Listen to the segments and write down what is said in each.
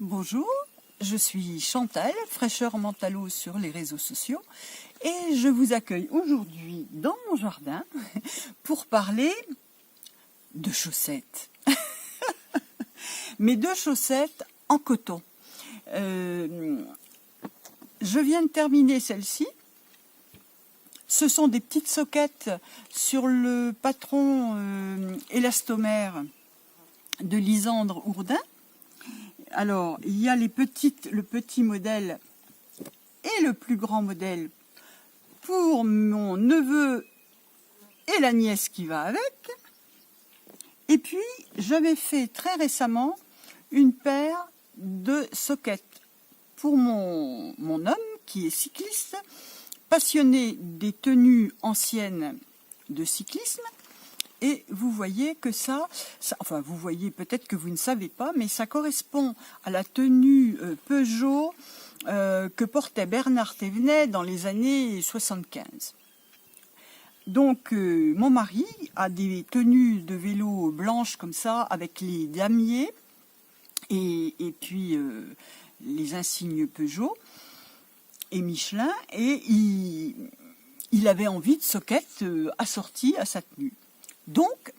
Bonjour, je suis Chantal, fraîcheur mentalo sur les réseaux sociaux et je vous accueille aujourd'hui dans mon jardin pour parler de chaussettes. Mais de chaussettes en coton. Je viens de terminer celle-ci. Ce sont des petites soquettes sur le patron élastomère de Lisandre Hourdin. Alors, il y a le petit modèle et le plus grand modèle pour mon neveu et la nièce qui va avec. Et puis, j'avais fait très récemment une paire de soquettes pour mon homme qui est cycliste, passionné des tenues anciennes de cyclisme. Et vous voyez que enfin vous voyez, peut-être que vous ne savez pas, mais ça correspond à la tenue Peugeot que portait Bernard Thévenet dans les années 75. Donc mon mari a des tenues de vélo blanches comme ça, avec les damiers et puis les insignes Peugeot et Michelin, et il avait envie de soquettes assorties à sa tenue. Donc,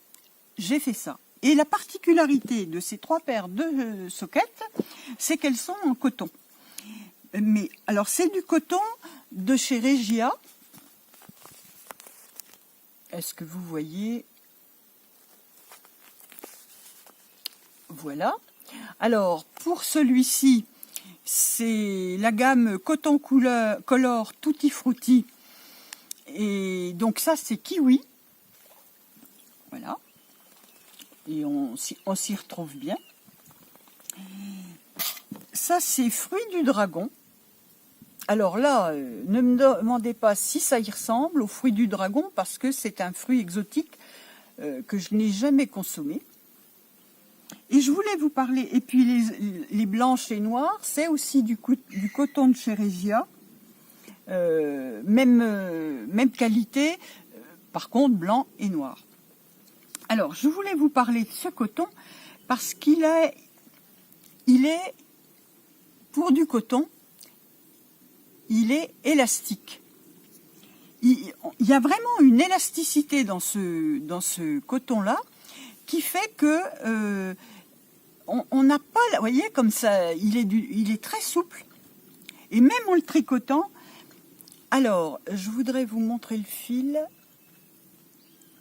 j'ai fait ça. Et la particularité de ces trois paires de soquettes, c'est qu'elles sont en coton. Mais alors, c'est du coton de chez Regia. Est-ce que vous voyez? Voilà. Alors, pour celui-ci, c'est la gamme Coton Color Tutti Frutti. Et donc ça, c'est kiwi. Voilà, et on s'y retrouve bien. Ça, c'est fruit du dragon. Alors là, ne me demandez pas si ça y ressemble au fruit du dragon, parce que c'est un fruit exotique que je n'ai jamais consommé. Et je voulais vous parler, et puis les blanches et noires, c'est aussi du coton de chez Regia, même qualité, par contre blanc et noir. Alors, je voulais vous parler de ce coton parce qu'il est, pour du coton, il est élastique. Il y a vraiment une élasticité dans ce coton-là qui fait que on n'a pas, vous voyez, comme ça, il est très souple. Et même en le tricotant, alors, je voudrais vous montrer le fil.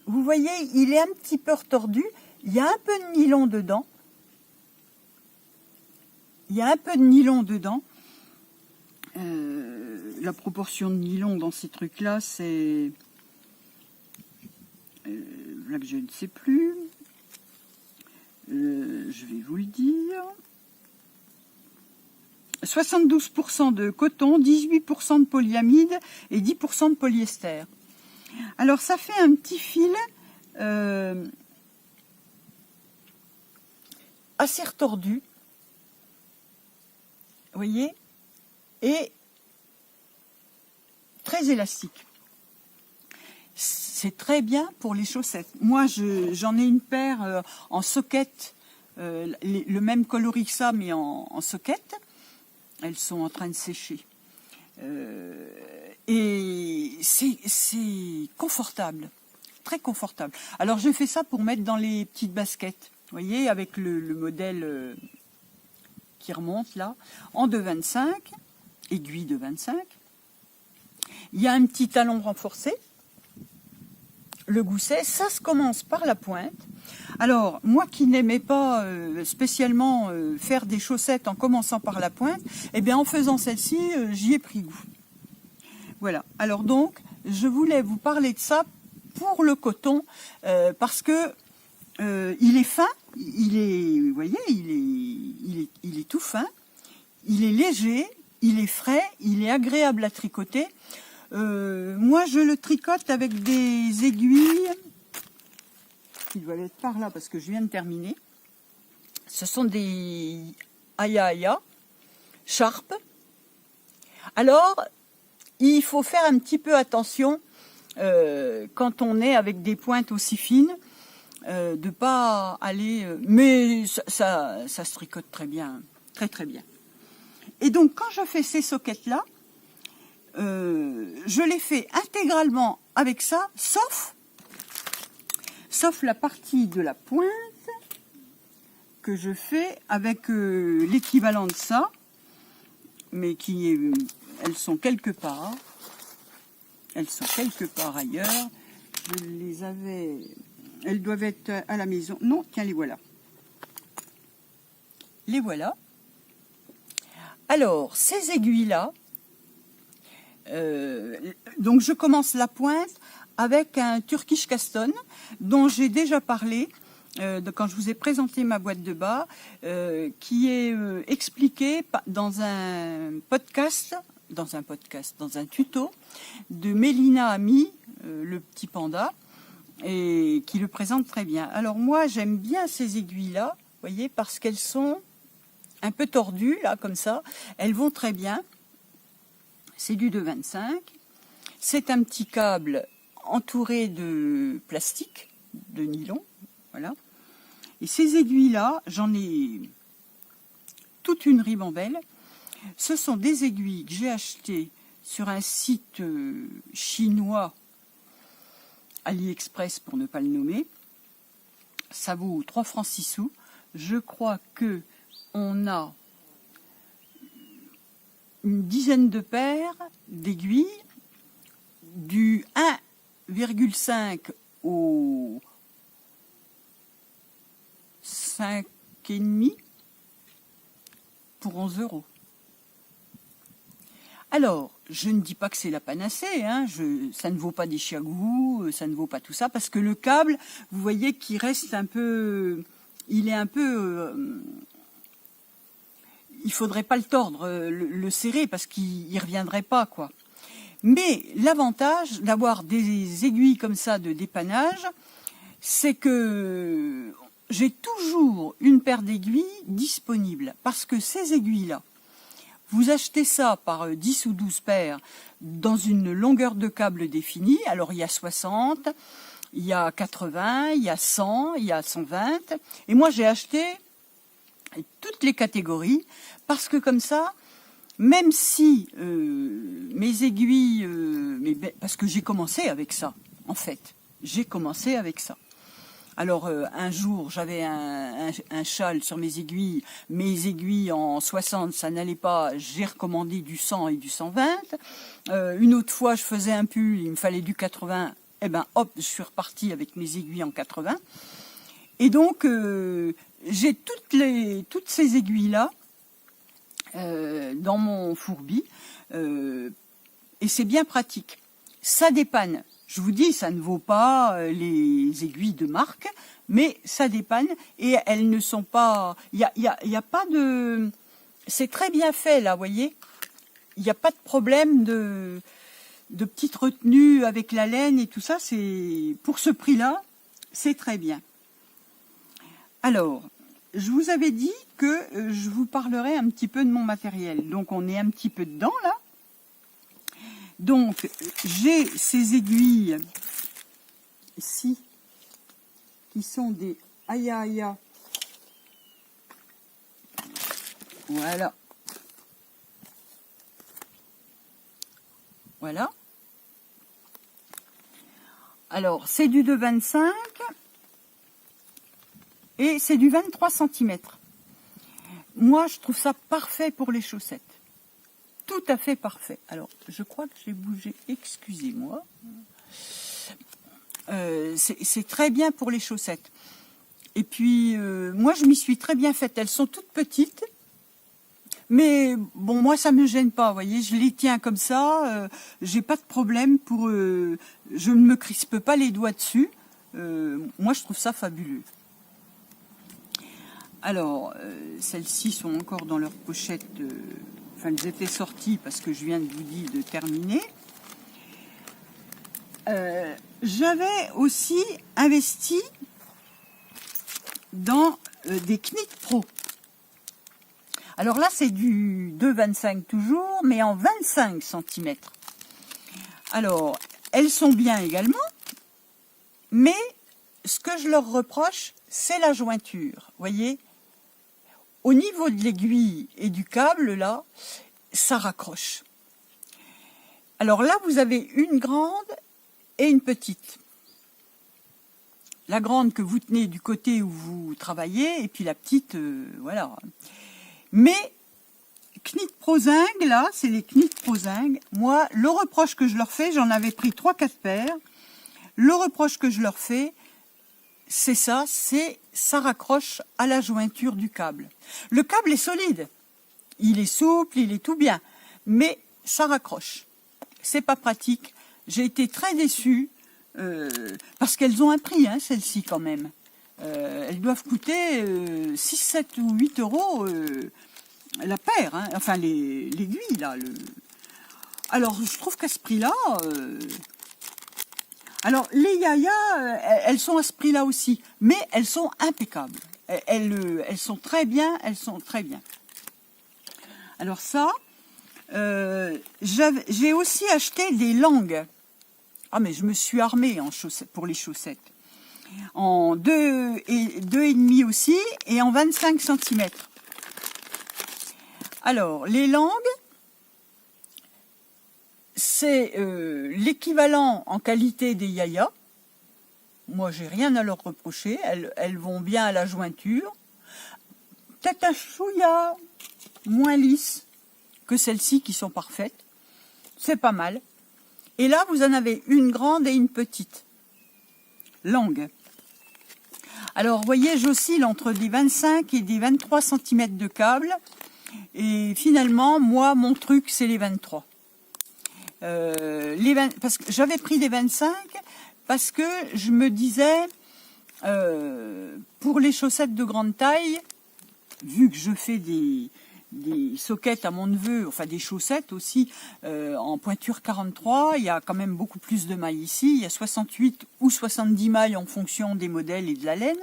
Vous voyez, il est un petit peu retordu. Il y a un peu de nylon dedans. La proportion de nylon dans ces trucs-là, c'est... là que je ne sais plus. Je vais vous le dire. 72% de coton, 18% de polyamide et 10% de polyester. Alors ça fait un petit fil assez retordu, vous voyez, et très élastique. C'est très bien pour les chaussettes. Moi, j'en ai une paire en soquette, le même coloris que ça, mais en soquette. Elles sont en train de sécher. Et c'est confortable, très confortable. Alors je fais ça pour mettre dans les petites baskets, vous voyez, avec le modèle qui remonte là, en 2,25, aiguille de 25. Il y a un petit talon renforcé, le gousset, ça se commence par la pointe. Alors, moi qui n'aimais pas spécialement faire des chaussettes en commençant par la pointe, eh bien en faisant celle-ci, j'y ai pris goût. Voilà, alors donc, je voulais vous parler de ça pour le coton, parce que il est fin, vous voyez, il est tout fin, il est léger, il est frais, il est agréable à tricoter. Moi, je le tricote avec des aiguilles, qui doivent être par là parce que je viens de terminer. Ce sont des Aya Sharp. Alors, il faut faire un petit peu attention quand on est avec des pointes aussi fines, de pas aller... mais ça se tricote très bien. très très bien. Et donc quand je fais ces sockets-là, je les fais intégralement avec ça, sauf la partie de la pointe que je fais avec l'équivalent de ça, mais elles sont quelque part. Elles sont quelque part ailleurs. Je les avais... Elles doivent être à la maison. Non, tiens, les voilà. Les voilà. Alors, ces aiguilles-là, donc je commence la pointe avec un Turkish Caston dont j'ai déjà parlé quand je vous ai présenté ma boîte de bas, qui est expliqué dans un tuto de Mélina Ami, le petit panda, et qui le présente très bien. Alors moi, j'aime bien ces aiguilles-là, vous voyez, parce qu'elles sont un peu tordues, là, comme ça. Elles vont très bien. C'est du 2,25. C'est un petit câble entouré de plastique, de nylon, voilà. Et ces aiguilles-là, j'en ai toute une ribambelle. Ce sont des aiguilles que j'ai achetées sur un site chinois, AliExpress pour ne pas le nommer. Ça vaut 3 francs 6 sous. Je crois que on a une dizaine de paires d'aiguilles du 1,5 au 5,5 pour 11 €. Alors, je ne dis pas que c'est la panacée, hein, ça ne vaut pas des chiagous, ça ne vaut pas tout ça, parce que le câble, vous voyez qu'il reste un peu... Il est un peu... il faudrait pas le tordre, le serrer, parce qu'il ne reviendrait pas, quoi. Mais l'avantage d'avoir des aiguilles comme ça de dépannage, c'est que j'ai toujours une paire d'aiguilles disponible, parce que ces aiguilles-là, vous achetez ça par 10 ou 12 paires dans une longueur de câble définie. Alors il y a 60, il y a 80, il y a 100, il y a 120. Et moi j'ai acheté toutes les catégories parce que comme ça, même si mes aiguilles... parce que j'ai commencé avec ça, en fait. J'ai commencé avec ça. Alors, un jour, j'avais un châle sur mes aiguilles en 60, ça n'allait pas, j'ai recommandé du 100 et du 120. Une autre fois, je faisais un pull, il me fallait du 80, et ben hop, je suis repartie avec mes aiguilles en 80. Et donc, j'ai toutes ces aiguilles-là dans mon fourbi, et c'est bien pratique. Ça dépanne. Je vous dis, ça ne vaut pas les aiguilles de marque, mais ça dépanne et elles ne sont pas... Il y a pas de... C'est très bien fait, là, vous voyez. Il n'y a pas de problème de petites retenues avec la laine et tout ça. Pour ce prix-là, c'est très bien. Alors, je vous avais dit que je vous parlerai un petit peu de mon matériel. Donc, on est un petit peu dedans, là. Donc, j'ai ces aiguilles ici, qui sont des Aya Aya. Voilà. Voilà. Alors, c'est du 2,25 et c'est du 23 cm. Moi, je trouve ça parfait pour les chaussettes. Tout à fait parfait. Alors, je crois que j'ai bougé, excusez-moi. C'est très bien pour les chaussettes. Et puis, moi, je m'y suis très bien faite. Elles sont toutes petites. Mais bon, moi, ça me gêne pas, vous voyez. Je les tiens comme ça. J'ai pas de problème pour... je ne me crispe pas les doigts dessus. Moi, je trouve ça fabuleux. Alors, celles-ci sont encore dans leur pochette... Enfin, elles étaient sorties parce que je viens de vous dire de terminer. J'avais aussi investi dans des Knit Pro. Alors là, c'est du 2,25 toujours, mais en 25 cm. Alors, elles sont bien également, mais ce que je leur reproche, c'est la jointure. Vous voyez, au niveau de l'aiguille et du câble, là, ça raccroche. Alors là, vous avez une grande et une petite. La grande que vous tenez du côté où vous travaillez, et puis la petite, voilà. Mais Knit Prozingue, là, c'est les Knit Prozingue. Moi, le reproche que je leur fais, j'en avais pris 3-4 paires. Le reproche que je leur fais, c'est ça raccroche à la jointure du câble. Le câble est solide, il est souple, il est tout bien, mais ça raccroche. C'est pas pratique. J'ai été très déçue. Parce qu'elles ont un prix, hein, celles-ci quand même. Elles doivent coûter 6, 7 ou 8 euros la paire, hein, enfin l'aiguille là. Alors je trouve qu'à ce prix-là, alors les Yaya, elles sont à ce prix-là aussi, mais elles sont impeccables. Elles sont très bien, elles sont très bien. Alors ça, j'ai aussi acheté des langues. Ah, mais je me suis armée en chaussettes, pour les chaussettes. En 2,5 aussi et en 25 cm. Alors, les langues, c'est l'équivalent en qualité des Yaya. Moi, j'ai rien à leur reprocher. Elles vont bien à la jointure. Peut-être un chouïa moins lisse que celles-ci qui sont parfaites. C'est pas mal. Et là, vous en avez une grande et une petite. Langue. Alors, vous voyez, j'oscille entre des 25 et des 23 cm de câble. Et finalement, moi, mon truc, c'est les 23. Parce que j'avais pris des 25 parce que je me disais, pour les chaussettes de grande taille, vu que je fais des soquettes à mon neveu, enfin des chaussettes aussi, en pointure 43, il y a quand même beaucoup plus de mailles ici, il y a 68 ou 70 mailles en fonction des modèles et de la laine.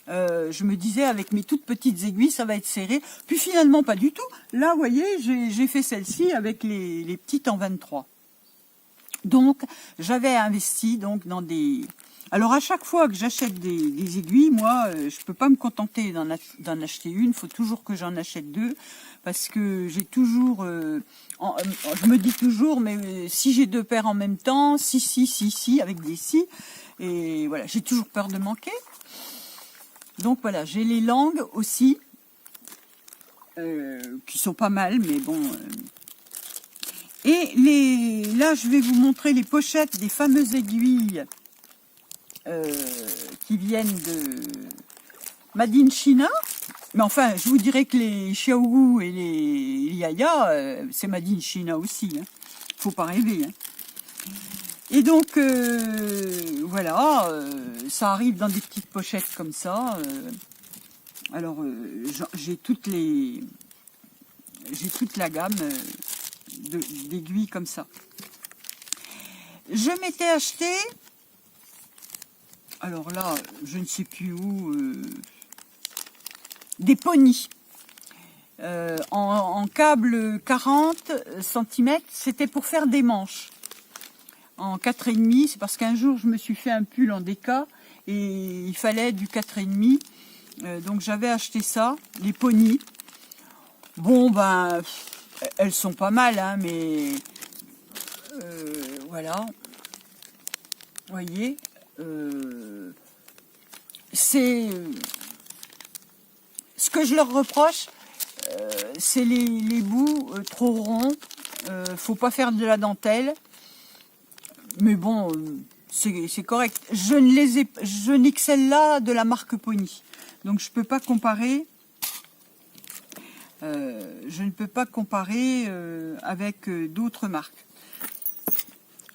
Je me disais avec mes toutes petites aiguilles ça va être serré, puis finalement pas du tout. Là vous voyez j'ai fait celle-ci avec les petites en 23. Donc j'avais investi donc dans des... Alors à chaque fois que j'achète des aiguilles, moi je peux pas me contenter d'en acheter une, il faut toujours que j'en achète deux, parce que j'ai toujours, je me dis toujours, mais si j'ai deux paires en même temps, si, avec des si, et voilà, j'ai toujours peur de manquer. Donc voilà, j'ai les langues aussi, qui sont pas mal, mais bon... Et là je vais vous montrer les pochettes des fameuses aiguilles qui viennent de Made in China. Mais enfin, je vous dirais que les Xiaogu et les Yaya, c'est Made in China aussi. Hein. Faut pas rêver. Hein. Et donc, voilà, ça arrive dans des petites pochettes comme ça. Alors, j'ai toute la gamme d'aiguilles comme ça. Je m'étais acheté... Alors là, je ne sais plus où, des ponies en câble 40 cm, c'était pour faire des manches. En 4,5, c'est parce qu'un jour je me suis fait un pull en déca et il fallait du 4,5, donc j'avais acheté ça, les ponies. Bon ben, elles sont pas mal, hein, mais voilà, vous voyez. C'est ce que je leur reproche, c'est les bouts trop ronds. Faut pas faire de la dentelle, mais bon, c'est correct. Je n'ai que celle-là de la marque Pony, donc je peux pas comparer. Je ne peux pas comparer avec d'autres marques.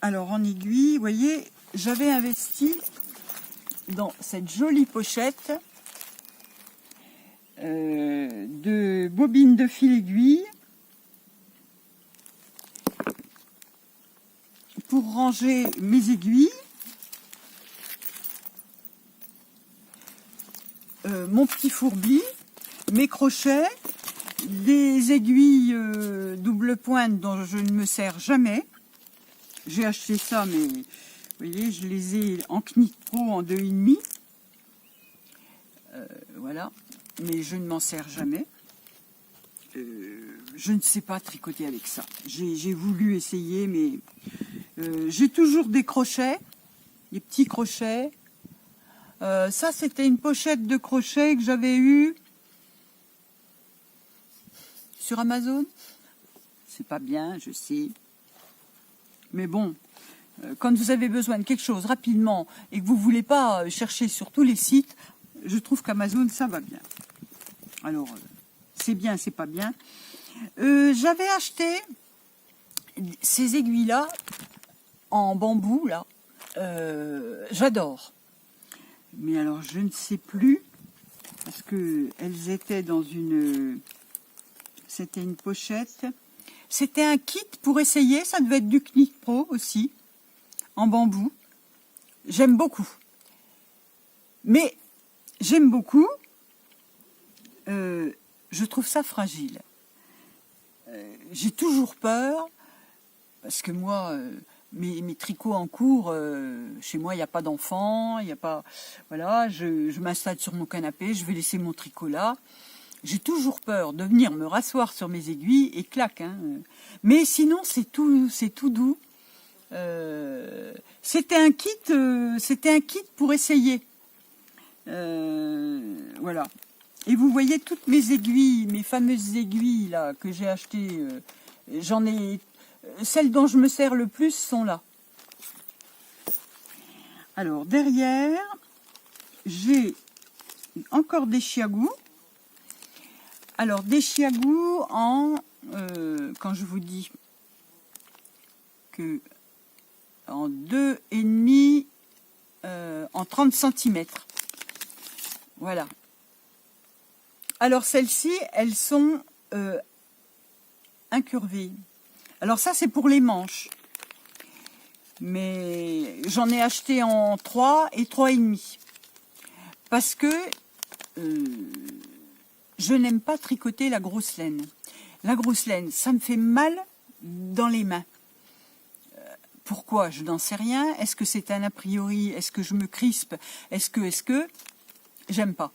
Alors en aiguille, vous voyez, j'avais investi dans cette jolie pochette de bobines de fil aiguille pour ranger mes aiguilles, mon petit fourbi, mes crochets, des aiguilles double pointe dont je ne me sers jamais. J'ai acheté ça, mais vous voyez, je les ai en Knit Pro en 2,5. Voilà. mais je ne m'en sers jamais. Je ne sais pas tricoter avec ça. J'ai voulu essayer, mais j'ai toujours des crochets, des petits crochets. Ça, c'était une pochette de crochets que j'avais eue sur Amazon. C'est pas bien, je sais. Mais bon, quand vous avez besoin de quelque chose rapidement et que vous ne voulez pas chercher sur tous les sites, je trouve qu'Amazon, ça va bien. Alors, c'est bien, c'est pas bien. J'avais acheté ces aiguilles-là en bambou, là. J'adore. Mais alors, je ne sais plus, parce que elles étaient dans une... C'était une pochette. C'était un kit pour essayer, ça devait être du Knick Pro aussi, en bambou. J'aime beaucoup. Mais, j'aime beaucoup, je trouve ça fragile. J'ai toujours peur, parce que moi, mes tricots en cours, chez moi, il n'y a pas d'enfants, il n'y a pas... Voilà, je m'installe sur mon canapé, je vais laisser mon tricot là. J'ai toujours peur de venir me rasseoir sur mes aiguilles et clac. Hein. Mais sinon, c'est tout doux. C'était un kit pour essayer. Voilà. Et vous voyez toutes mes aiguilles, mes fameuses aiguilles là que j'ai achetées. J'en ai, celles dont je me sers le plus sont là. Alors derrière, j'ai encore des chiagous. Alors des chiagous en, quand je vous dis que en 2,5, en 30 cm. Voilà. Alors celles-ci, elles sont incurvées. Alors ça, c'est pour les manches. Mais j'en ai acheté en 3 et 3,5. Parce que je n'aime pas tricoter la grosse laine. La grosse laine, ça me fait mal dans les mains. Pourquoi? Je n'en sais rien. Est-ce que c'est un a priori? Est-ce que je me crispe? Est-ce que j'aime pas.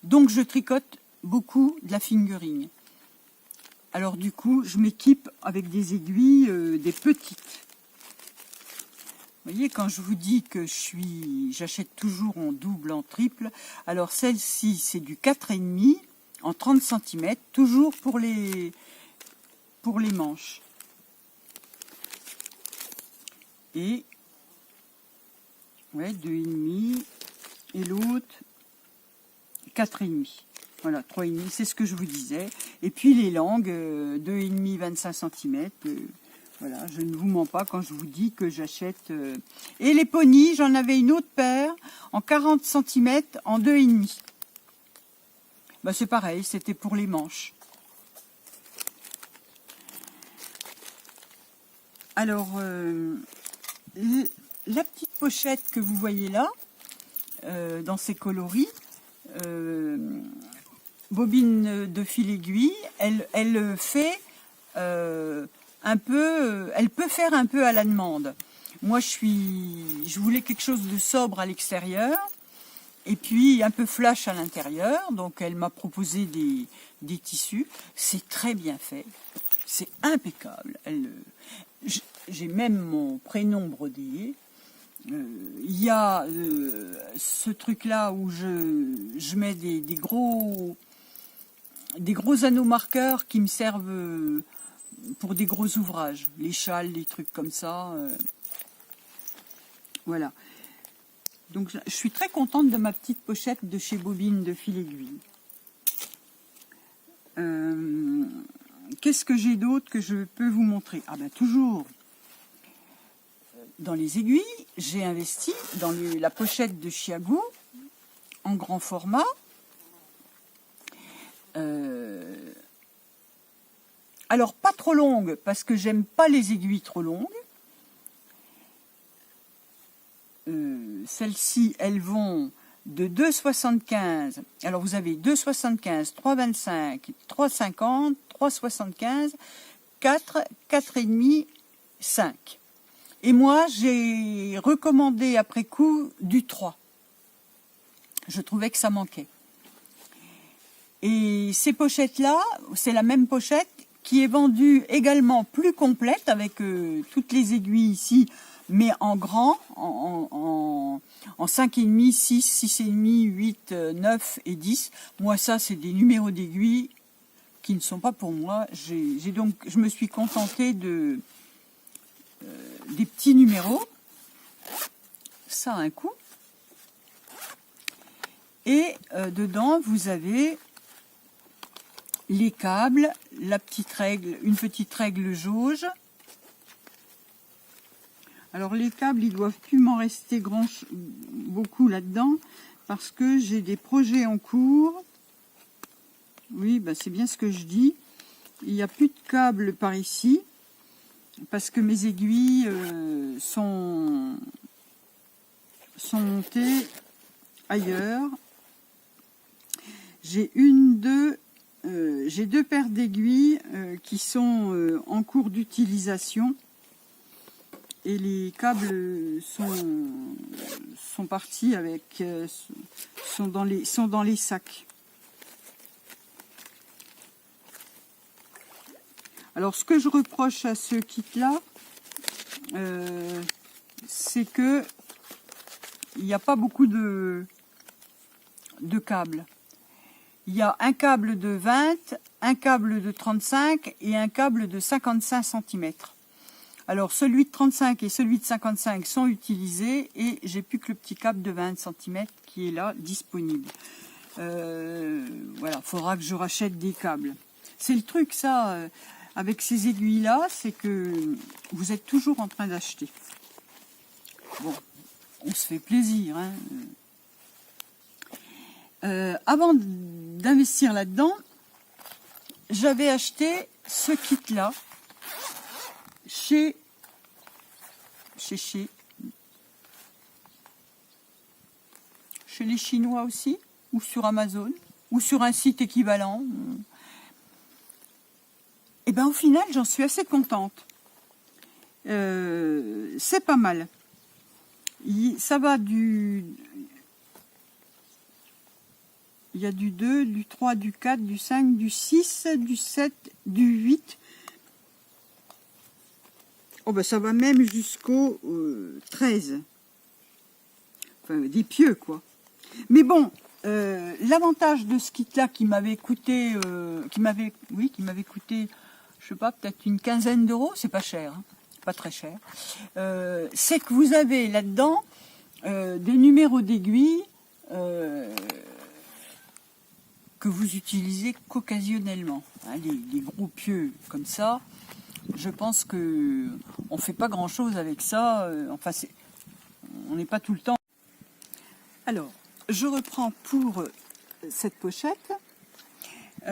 Donc je tricote beaucoup de la fingering. Alors du coup, je m'équipe avec des aiguilles, des petites. Vous voyez, quand je vous dis que j'achète toujours en double, en triple, alors celle-ci, c'est du 4,5 en 30 cm, toujours pour les manches. Et, ouais, 2,5 et l'autre, 4,5. Voilà, 3,5, c'est ce que je vous disais. Et puis les langues, 2,5, 25 cm. Voilà, je ne vous mens pas quand je vous dis que j'achète... Et les ponies, j'en avais une autre paire en 40 cm en 2,5. Bah, c'est pareil, c'était pour les manches. Alors, la petite pochette que vous voyez là, dans ces coloris, bobine de fil aiguille, elle fait un peu, elle peut faire un peu à la demande. Moi, je voulais quelque chose de sobre à l'extérieur et puis un peu flash à l'intérieur. Donc, elle m'a proposé des tissus. C'est très bien fait, c'est impeccable. J'ai même mon prénom brodé. Il y a ce truc-là où je mets des gros anneaux marqueurs qui me servent pour des gros ouvrages, les châles, les trucs comme ça. Voilà. Donc je suis très contente de ma petite pochette de chez Bobine de fil aiguille. Qu'est-ce que j'ai d'autre que je peux vous montrer? Ah ben toujours dans les aiguilles, j'ai investi dans la pochette de chiagou en grand format. Alors pas trop longue parce que j'aime pas les aiguilles trop longues. Celles-ci, elles vont de 2,75. Alors vous avez 2,75, 3,25, 3,50, 3,75, 4, 4,5, 5. Et moi, j'ai recommandé après coup du 3. Je trouvais que ça manquait. Et ces pochettes-là, c'est la même pochette qui est vendue également plus complète avec toutes les aiguilles ici, mais en grand, en 5,5, 6, 6,5, 8, 9 et 10. Moi, ça, c'est des numéros d'aiguilles qui ne sont pas pour moi. Je me suis contentée des petits numéros. Ça a un coût. Et dedans, vous avez les câbles, la petite règle, une petite règle jauge. Alors les câbles, ils doivent plus m'en rester beaucoup là-dedans parce que j'ai des projets en cours. Oui, bah c'est bien ce que je dis. Il n'y a plus de câbles par ici parce que mes aiguilles sont montées ailleurs. J'ai j'ai deux paires d'aiguilles qui sont en cours d'utilisation et les câbles sont partis avec sont dans les sacs. Alors ce que je reproche à ce kit là, c'est que il n'y a pas beaucoup de câbles. Il y a un câble de 20, un câble de 35 et un câble de 55 cm. Alors celui de 35 et celui de 55 sont utilisés et j'ai plus que le petit câble de 20 cm qui est là disponible. Voilà, faudra que je rachète des câbles. C'est le truc ça, avec ces aiguilles là, c'est que vous êtes toujours en train d'acheter. Bon, on se fait plaisir, hein. Avant d'investir là-dedans, j'avais acheté ce kit-là chez les Chinois aussi, ou sur Amazon, ou sur un site équivalent. Et bien au final, j'en suis assez contente. C'est pas mal. Ça va il y a du 2, du 3, du 4, du 5, du 6, du 7, du 8. Oh ben ça va même jusqu'au 13. Enfin, des pieux, quoi. Mais bon, l'avantage de ce kit-là qui m'avait coûté, je sais pas, peut-être une quinzaine d'euros, c'est pas cher, hein, pas très cher, c'est que vous avez là-dedans des numéros d'aiguilles que vous utilisez qu'occasionnellement. Hein, les gros pieux comme ça, je pense que on fait pas grand-chose avec ça. Enfin, on n'est pas tout le temps. Alors, je reprends pour cette pochette. On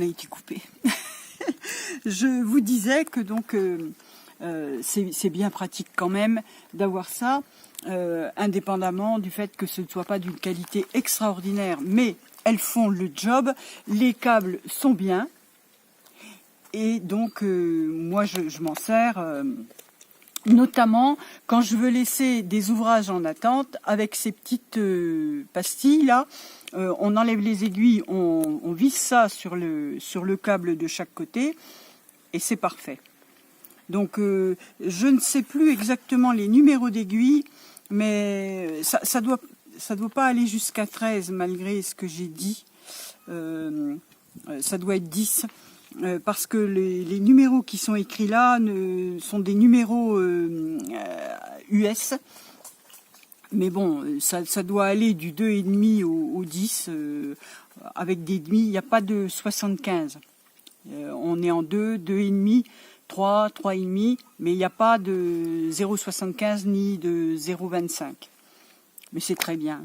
a été coupé. Je vous disais que donc c'est bien pratique quand même d'avoir ça, indépendamment du fait que ce ne soit pas d'une qualité extraordinaire, mais elles font le job, les câbles sont bien, et donc moi je m'en sers notamment quand je veux laisser des ouvrages en attente avec ces petites pastilles là. On enlève les aiguilles, on visse ça sur le câble de chaque côté et c'est parfait. Donc je ne sais plus exactement les numéros d'aiguilles, mais ça doit pas aller jusqu'à 13 malgré ce que j'ai dit. Ça doit être 10 parce que les numéros qui sont écrits là sont des numéros US. Mais bon, ça doit aller du 2,5 au 10, avec des demi, il n'y a pas de 75. On est en 2, 2,5, 3, 3,5, mais il n'y a pas de 0,75 ni de 0,25. Mais c'est très bien.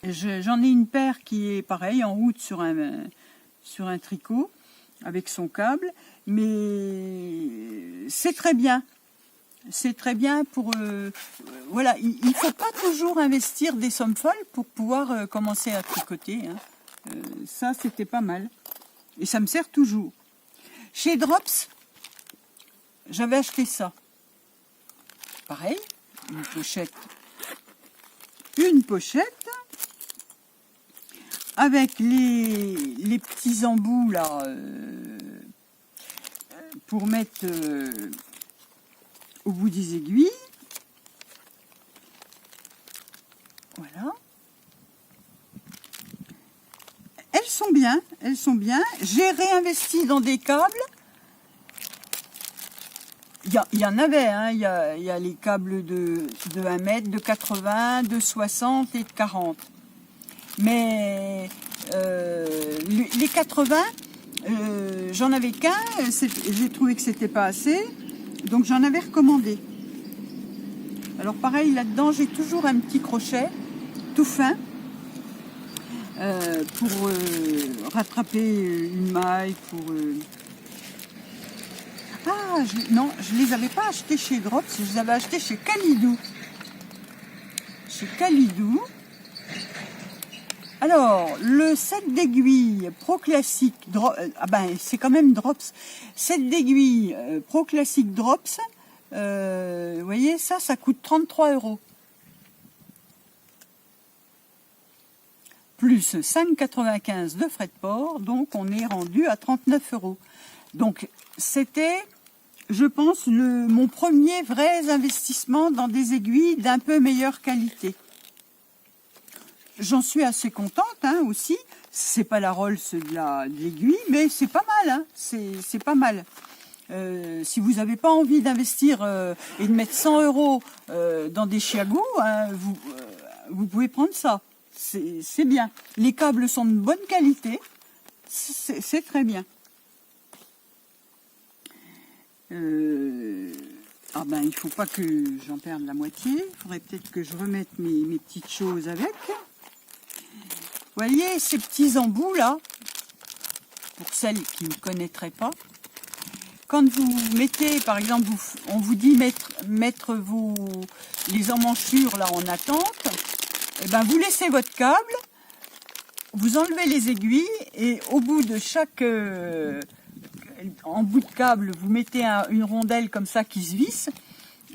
J'en ai une paire qui est pareil, en route sur un tricot, avec son câble, mais c'est très bien. C'est très bien pour... voilà, il ne faut pas toujours investir des sommes folles pour pouvoir commencer à tricoter. Hein. Ça, c'était pas mal. Et ça me sert toujours. Chez Drops, j'avais acheté ça. Pareil, une pochette. avec les petits embouts là, pour mettre au bout des aiguilles. Voilà. Elles sont bien, elles sont bien. J'ai réinvesti dans des câbles. Il y en avait, hein. Il y a les câbles de 1 mètre, de 80, de 60 et de 40. Mais les 80, j'en avais qu'un, j'ai trouvé que c'était pas assez, donc j'en avais recommandé. Alors pareil, là-dedans, j'ai toujours un petit crochet tout fin pour rattraper une maille, pour... Ah, non, je ne les avais pas achetés chez Drops, je les avais achetés chez Calidou. Chez Calidou. Alors, le set d'aiguilles Pro Classic, c'est quand même Drops. Set d'aiguilles Pro Classic Drops, vous voyez, ça coûte 33 €. Plus 5,95 € de frais de port, donc on est rendu à 39 €. Donc, c'était, je pense, mon premier vrai investissement dans des aiguilles d'un peu meilleure qualité. J'en suis assez contente hein, aussi. C'est pas la Rolls de l'aiguille, mais c'est pas mal. Hein. C'est pas mal. Si vous n'avez pas envie d'investir et de mettre 100 € dans des chiagous, hein, vous pouvez prendre ça. C'est bien. Les câbles sont de bonne qualité. C'est très bien. Ah ben, il ne faut pas que j'en perde la moitié. Il faudrait peut-être que je remette mes petites choses avec. Vous voyez ces petits embouts là, pour celles qui ne connaîtraient pas. Quand vous mettez, par exemple, on vous dit mettre les emmanchures là en attente, et ben vous laissez votre câble, vous enlevez les aiguilles et au bout de chaque en bout de câble, vous mettez une rondelle comme ça qui se visse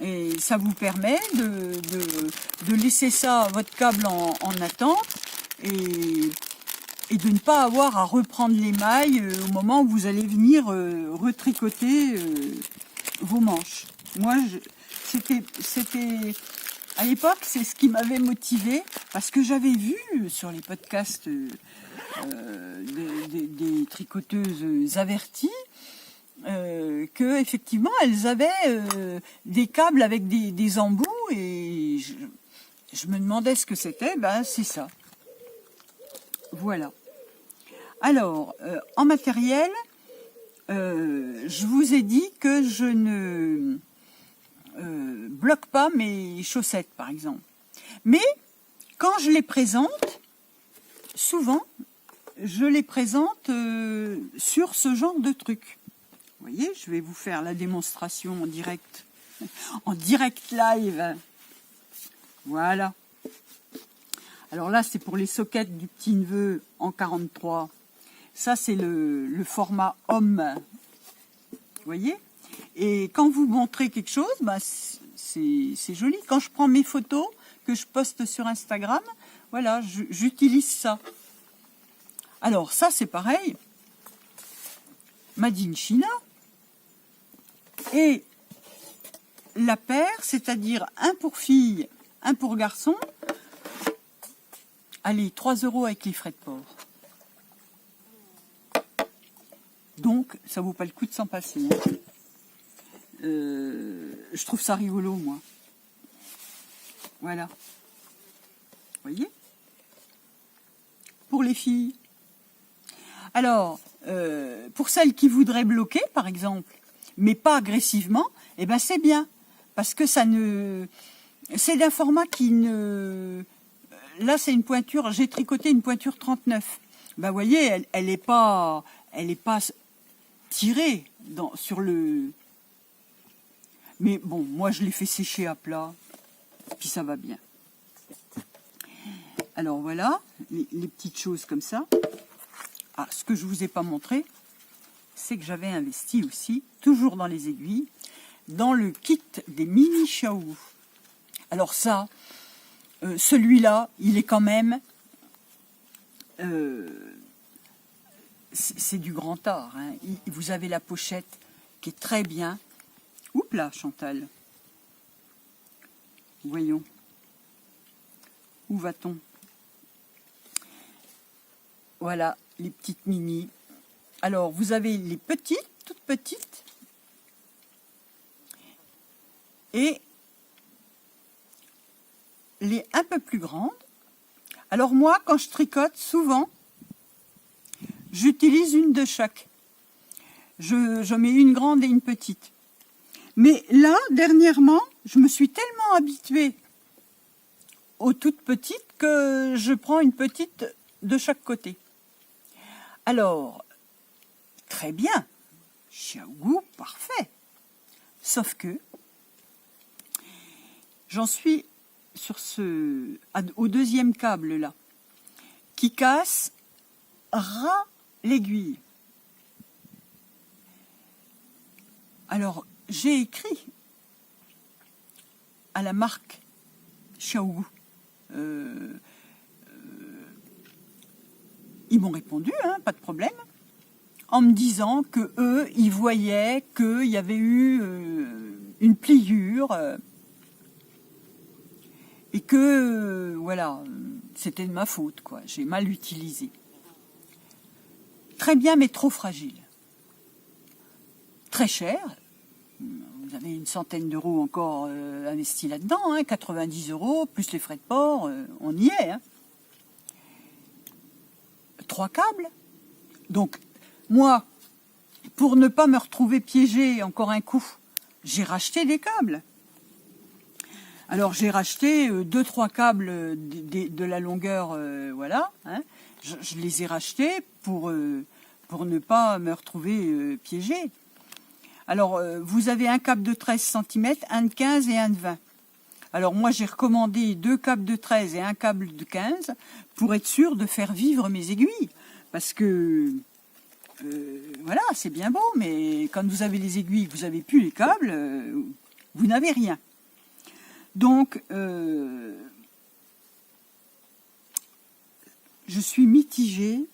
et ça vous permet de laisser ça, votre câble en attente et de ne pas avoir à reprendre les mailles au moment où vous allez venir retricoter vos manches. Moi, c'était à l'époque, c'est ce qui m'avait motivé parce que j'avais vu sur les podcasts des tricoteuses averties que effectivement elles avaient des câbles avec des embouts et je me demandais ce que c'était. Ben c'est ça. Voilà. Alors en matériel, je vous ai dit que je ne bloque pas mes chaussettes par exemple, mais quand je les présente, souvent je les présente sur ce genre de truc. Vous voyez, je vais vous faire la démonstration en direct, en direct live. Voilà. Alors là, c'est pour les sockets du petit neveu en 43. Ça, c'est le format homme. Vous voyez? Et quand vous montrez quelque chose, bah, c'est joli. Quand je prends mes photos que je poste sur Instagram, voilà, j'utilise ça. Alors ça, c'est pareil. Made in China. Et la paire, c'est-à-dire un pour fille, un pour garçon, allez, 3 € avec les frais de port. Donc, ça vaut pas le coup de s'en passer. Hein. Je trouve ça rigolo, moi. Voilà. Vous voyez? Pour les filles. Alors, pour celles qui voudraient bloquer, par exemple, mais pas agressivement, eh ben c'est bien. Parce que ça ne... C'est d'un format qui ne... Là, c'est une pointure... J'ai tricoté une pointure 39. Ben, vous voyez, elle est pas tirée sur le... Mais bon, moi, je l'ai fait sécher à plat. Puis ça va bien. Alors, voilà, les petites choses comme ça. Ah, ce que je ne vous ai pas montré, c'est que j'avais investi aussi, toujours dans les aiguilles, dans le kit des mini Xiaowu. Alors ça, celui-là, il est quand même c'est du grand art. Hein. Vous avez la pochette qui est très bien. Oups là, Chantal. Voyons. Où va-t-on? Voilà, les petites mini. Alors, vous avez les petites, toutes petites. Et les un peu plus grandes. Alors moi, quand je tricote, souvent, j'utilise une de chaque. Je mets une grande et une petite. Mais là, dernièrement, je me suis tellement habituée aux toutes petites que je prends une petite de chaque côté. Alors, très bien, Xiaogu, parfait. Sauf que j'en suis sur au deuxième câble là, qui casse ras l'aiguille. Alors, j'ai écrit à la marque Xiaogu. Ils m'ont répondu, hein, pas de problème, en me disant que eux, ils voyaient qu'il y avait eu une pliure et que, voilà, c'était de ma faute, quoi. J'ai mal utilisé. Très bien, mais trop fragile. Très cher. Vous avez une centaine d'euros encore investis là-dedans, hein, 90 €, plus les frais de port, on y est. Hein. 3 câbles. Donc, moi, pour ne pas me retrouver piégée encore un coup, j'ai racheté des câbles. Alors, j'ai racheté 2-3 câbles de la longueur, voilà. Hein. Je les ai rachetés pour ne pas me retrouver piégée. Alors, vous avez un câble de 13 cm, un de 15 et un de 20. Alors, moi, j'ai recommandé 2 câbles de 13 et un câble de 15 pour être sûr de faire vivre mes aiguilles. Parce que, voilà, c'est bien beau, mais quand vous avez les aiguilles, vous n'avez plus les câbles, vous n'avez rien. Donc, je suis mitigée.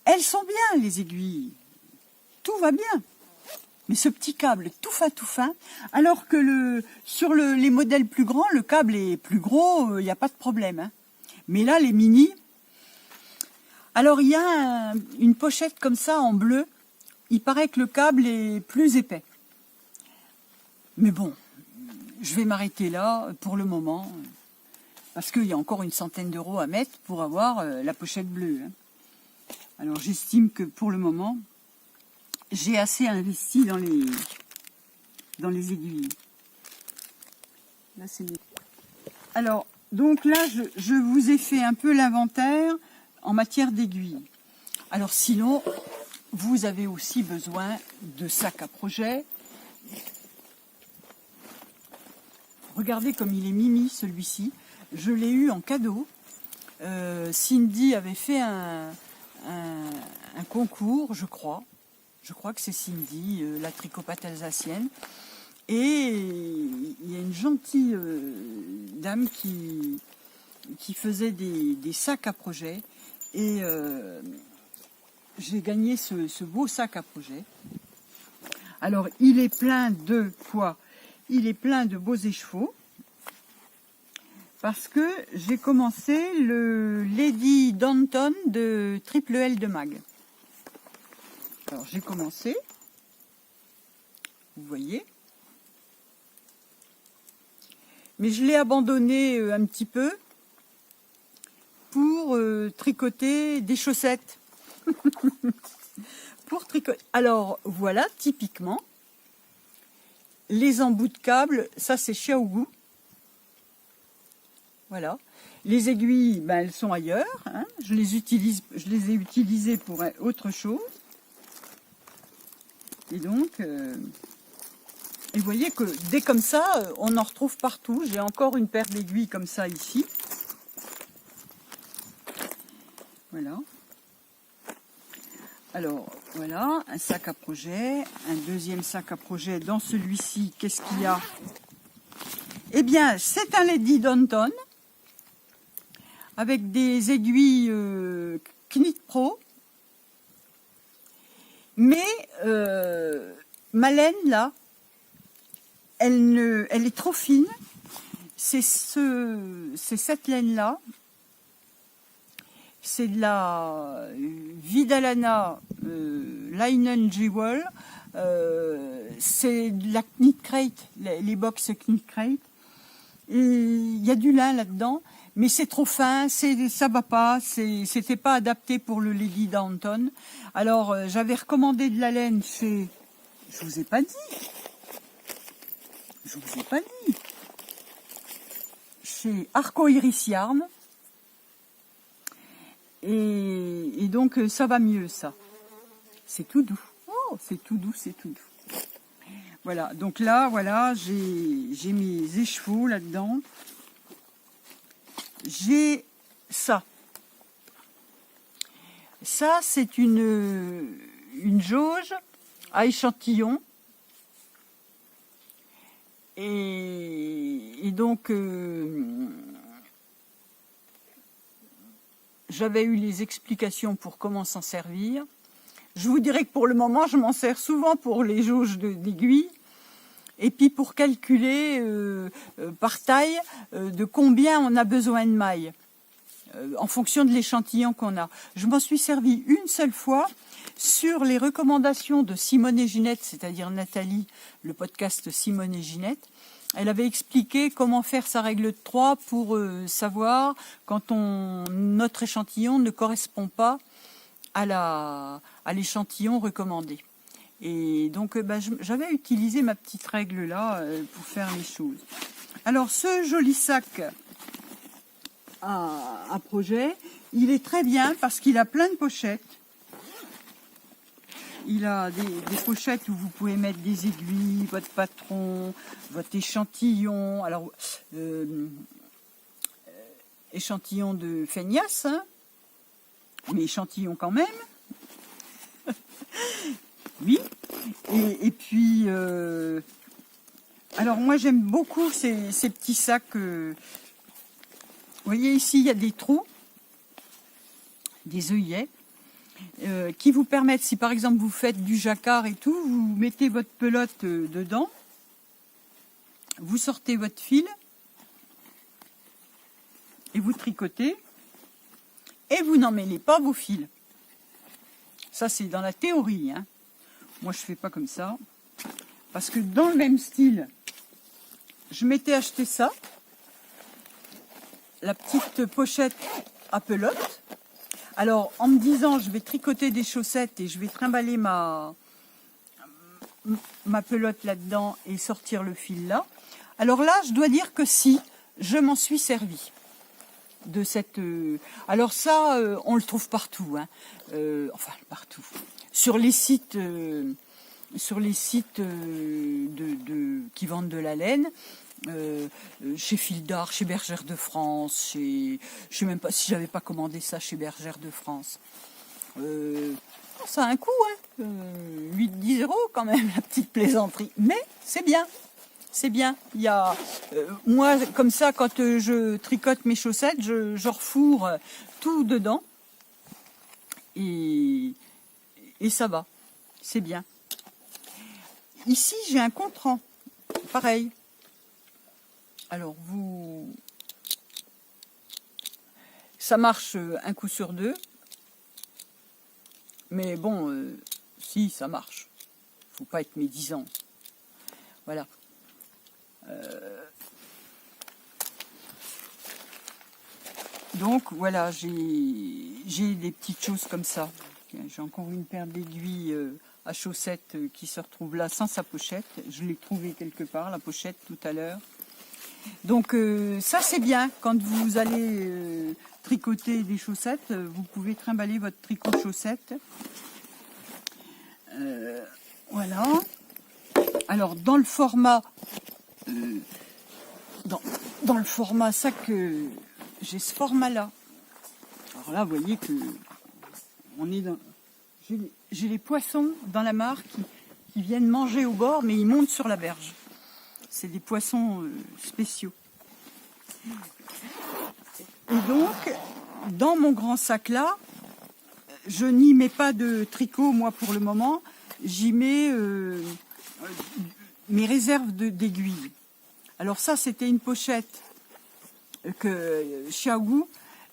Elles sont bien, les aiguilles. Tout va bien. Mais ce petit câble tout fin, alors que sur les modèles plus grands, le câble est plus gros, il n'y a pas de problème. Hein. Mais là, les mini... Alors, il y a une pochette comme ça, en bleu. Il paraît que le câble est plus épais. Mais bon, je vais m'arrêter là pour le moment, parce qu'il y a encore une centaine d'euros à mettre pour avoir la pochette bleue. Hein. Alors, j'estime que pour le moment... j'ai assez investi dans les aiguilles. Là, c'est mieux. Alors, donc là, je vous ai fait un peu l'inventaire en matière d'aiguilles. Alors sinon, vous avez aussi besoin de sacs à projet. Regardez comme il est mimi, celui-ci. Je l'ai eu en cadeau. Cindy avait fait un concours, je crois. Je crois que c'est Cindy, la tricopate alsacienne. Et il y a une gentille dame qui faisait des sacs à projet. Et j'ai gagné ce beau sac à projet. Alors, il est plein de quoi? Il est plein de beaux écheveaux. Parce que j'ai commencé le Lady Danton de Triple L de Mag. Alors, j'ai commencé, vous voyez, mais je l'ai abandonné un petit peu pour tricoter des chaussettes. Pour tricoter. Alors, voilà, typiquement, les embouts de câble, ça c'est Xiaogu. Voilà. Les aiguilles, ben, elles sont ailleurs. Hein. Je les ai utilisées pour autre chose. Et donc, et vous voyez que dès comme ça, on en retrouve partout. J'ai encore une paire d'aiguilles comme ça ici. Voilà. Alors, voilà, un sac à projet, un deuxième sac à projet. Dans celui-ci, qu'est-ce qu'il y a? Eh bien, c'est un Lady Danton. avec des aiguilles Knit Pro. Mais ma laine là, elle est trop fine. C'est cette laine là. C'est de la Vidalana Linen Jewel. C'est de la Knit Crate, les box Knit Crate. Et il y a du lin là-dedans, mais c'est trop fin, ça va pas, c'était pas adapté pour le Lady Downton. Alors j'avais recommandé de la laine chez, je vous ai pas dit, chez Arco Iris Yarn. Et donc ça va mieux ça. C'est tout doux. Oh, c'est tout doux, c'est tout doux. Voilà, donc là, voilà, j'ai mes écheveaux là-dedans. J'ai ça. Ça, c'est une jauge à échantillon. Et donc, j'avais eu les explications pour comment s'en servir. Je vous dirais que pour le moment, je m'en sers souvent pour les jauges d'aiguilles. Et puis pour calculer par taille de combien on a besoin de mailles, en fonction de l'échantillon qu'on a. Je m'en suis servi une seule fois sur les recommandations de Simone et Ginette, c'est-à-dire Nathalie, le podcast Simone et Ginette. Elle avait expliqué comment faire sa règle de 3 pour savoir quand notre échantillon ne correspond pas à l'échantillon recommandé. Et donc j'avais utilisé ma petite règle là pour faire les choses. Alors ce joli sac à projet, il est très bien parce qu'il a plein de pochettes. Il a des pochettes où vous pouvez mettre des aiguilles, votre patron, votre échantillon. Alors échantillon de feignasse, hein, mais échantillon quand même. Oui. Et puis, alors moi j'aime beaucoup ces petits sacs. Vous voyez ici, il y a des trous, des œillets, qui vous permettent, si par exemple vous faites du jacquard et tout, vous mettez votre pelote dedans, vous sortez votre fil, et vous tricotez, et vous n'emmêlez pas vos fils. Ça c'est dans la théorie, hein. Moi, je ne fais pas comme ça. Parce que dans le même style, je m'étais acheté ça. La petite pochette à pelote. Alors, en me disant, je vais tricoter des chaussettes et je vais trimballer ma pelote là-dedans et sortir le fil là. Alors là, je dois dire que si, je m'en suis servi. De cette... Alors ça, on le trouve partout. Hein. Enfin, partout. Sur les sites qui vendent de la laine, chez Fil d'Art, chez Bergère de France, je sais même pas si j'avais pas commandé ça chez Bergère de France. Ça a un coût, hein, 8-10 € quand même, la petite plaisanterie. Mais c'est bien. C'est bien. Il y a, moi, comme ça, quand je tricote mes chaussettes, je refourre tout dedans. Et ça va. C'est bien. Ici, j'ai un contrant. Pareil. Alors, ça marche un coup sur deux. Mais bon, si, ça marche. Faut pas être médisant. Voilà. Donc voilà, j'ai des petites choses comme ça. J'ai encore une paire d'aiguilles à chaussettes qui se retrouve là sans sa pochette. Je l'ai trouvée quelque part, la pochette, tout à l'heure. Donc ça c'est bien, quand vous allez tricoter des chaussettes, vous pouvez trimballer votre tricot de chaussettes. Voilà. Alors dans le format dans le format sac, j'ai ce format-là. Alors là, vous voyez que on est dans. J'ai les poissons dans la mare qui viennent manger au bord, mais ils montent sur la berge. C'est des poissons spéciaux. Et donc, dans mon grand sac là, je n'y mets pas de tricot, moi, pour le moment. J'y mets mes réserves d'aiguilles. Alors ça, c'était une pochette Xiaogu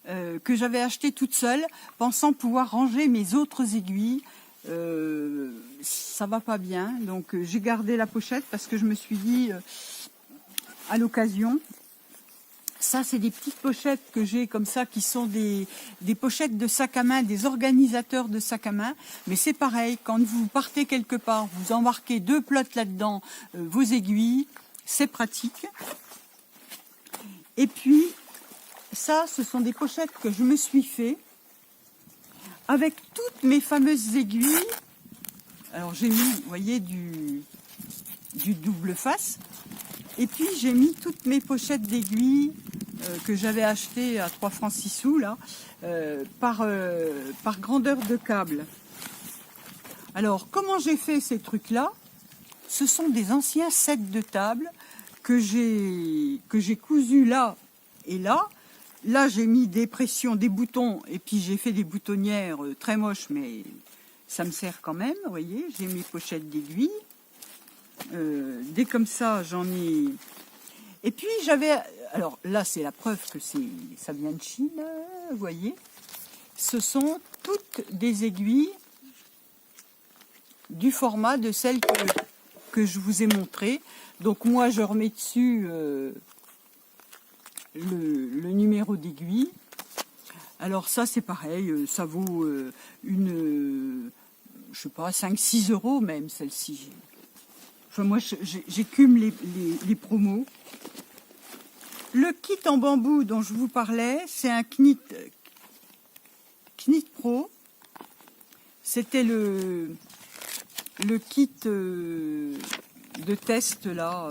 que j'avais achetée toute seule, pensant pouvoir ranger mes autres aiguilles. Ça va pas bien, donc j'ai gardé la pochette parce que je me suis dit, à l'occasion, ça c'est des petites pochettes que j'ai comme ça, qui sont des pochettes de sac à main, des organisateurs de sac à main, mais c'est pareil, quand vous partez quelque part, vous embarquez 2 plots là-dedans, vos aiguilles, c'est pratique. Et puis, ça, ce sont des pochettes que je me suis fait avec toutes mes fameuses aiguilles. Alors j'ai mis, vous voyez, du double face. Et puis j'ai mis toutes mes pochettes d'aiguilles que j'avais achetées à 3 francs 6 sous là, par grandeur de câble. Alors comment j'ai fait ces trucs-là? Ce sont des anciens sets de table que j'ai cousus là et là. Là j'ai mis des pressions, des boutons, et puis j'ai fait des boutonnières très moches, mais ça me sert quand même, vous voyez. J'ai mes pochettes d'aiguilles. Dès comme ça, j'en ai. Et puis j'avais. Alors là, c'est la preuve que ça vient de Chine, vous voyez. Ce sont toutes des aiguilles du format de celles que je vous ai montrées. Donc moi, je remets dessus le numéro d'aiguille. Alors ça, c'est pareil, ça vaut je sais pas, 5-6 euros même, celle-ci. Enfin, moi, j'écume les promos. Le kit en bambou dont je vous parlais, c'est un Knit Pro. C'était le kit de test là.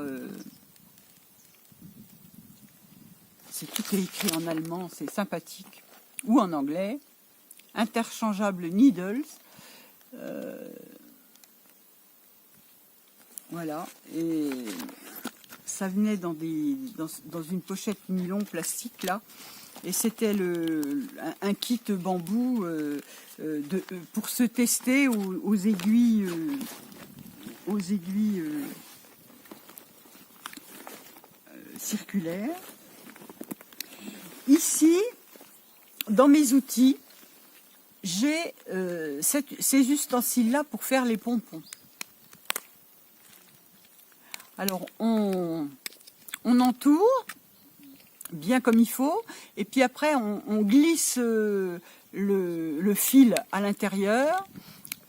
C'est tout est écrit en allemand, c'est sympathique. Ou en anglais. Interchangeable needles. Voilà, et ça venait dans une pochette nylon plastique là, et c'était un kit bambou pour se tester aux aiguilles, circulaires. Ici, dans mes outils, j'ai ces ustensiles-là pour faire les pompons. Alors, on entoure bien comme il faut, et puis après, on glisse le fil à l'intérieur,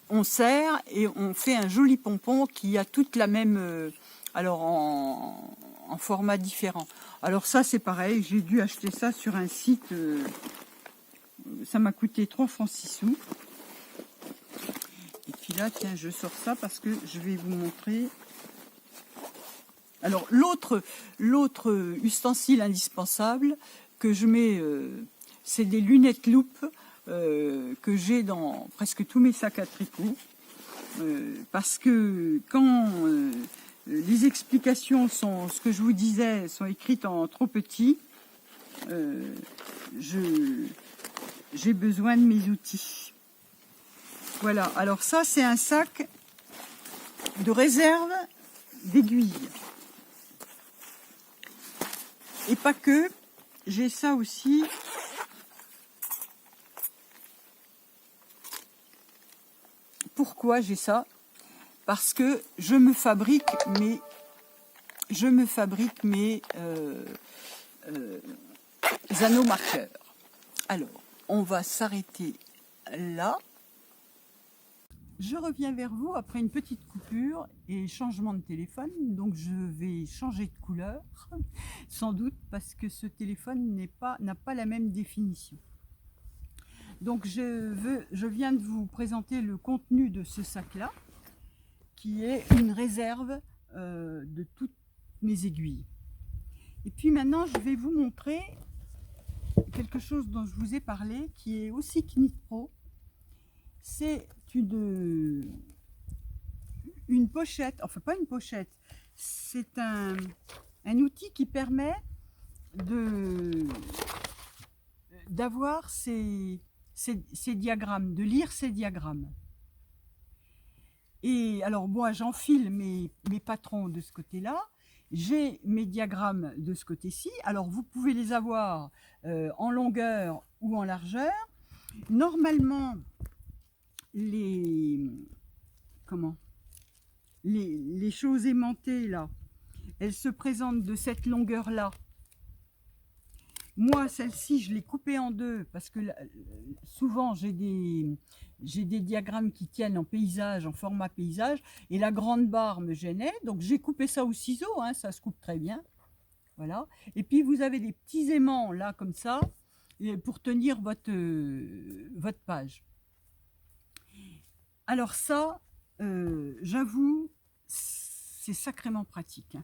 on serre et on fait un joli pompon qui a toute la même... alors, en format différent. Alors ça, c'est pareil, j'ai dû acheter ça sur un site... ça m'a coûté 3 francs 6 sous. Et puis là, tiens, je sors ça parce que je vais vous montrer... Alors l'autre ustensile indispensable que je mets, c'est des lunettes loupe que j'ai dans presque tous mes sacs à tricot. Parce que quand les explications sont, ce que je vous disais, sont écrites en trop petit, j'ai besoin de mes outils. Voilà, alors ça c'est un sac de réserve d'aiguilles. Et pas que, j'ai ça aussi. Pourquoi j'ai ça? Parce que je me fabrique mes anneaux marqueurs. Alors, on va s'arrêter là. Je reviens vers vous après une petite coupure et changement de téléphone. Donc je vais changer de couleur, sans doute parce que ce téléphone n'a pas la même définition. Donc je viens de vous présenter le contenu de ce sac-là, qui est une réserve de toutes mes aiguilles. Et puis maintenant, je vais vous montrer quelque chose dont je vous ai parlé, qui est aussi Knit Pro. C'est une pochette, enfin pas une pochette, c'est un outil qui permet de d'avoir ces diagrammes, de lire ces diagrammes. Et alors moi, j'enfile mes patrons de ce côté-là, j'ai mes diagrammes de ce côté-ci. Alors vous pouvez les avoir en longueur ou en largeur. Normalement, les choses aimantées là, elles se présentent de cette longueur-là. Moi, celle-ci, je l'ai coupée en deux parce que souvent j'ai des diagrammes qui tiennent en paysage, en format paysage, et la grande barre me gênait, donc j'ai coupé ça au ciseau, hein, ça se coupe très bien. Voilà. Et puis vous avez des petits aimants là comme ça pour tenir votre page. Alors ça, j'avoue, c'est sacrément pratique.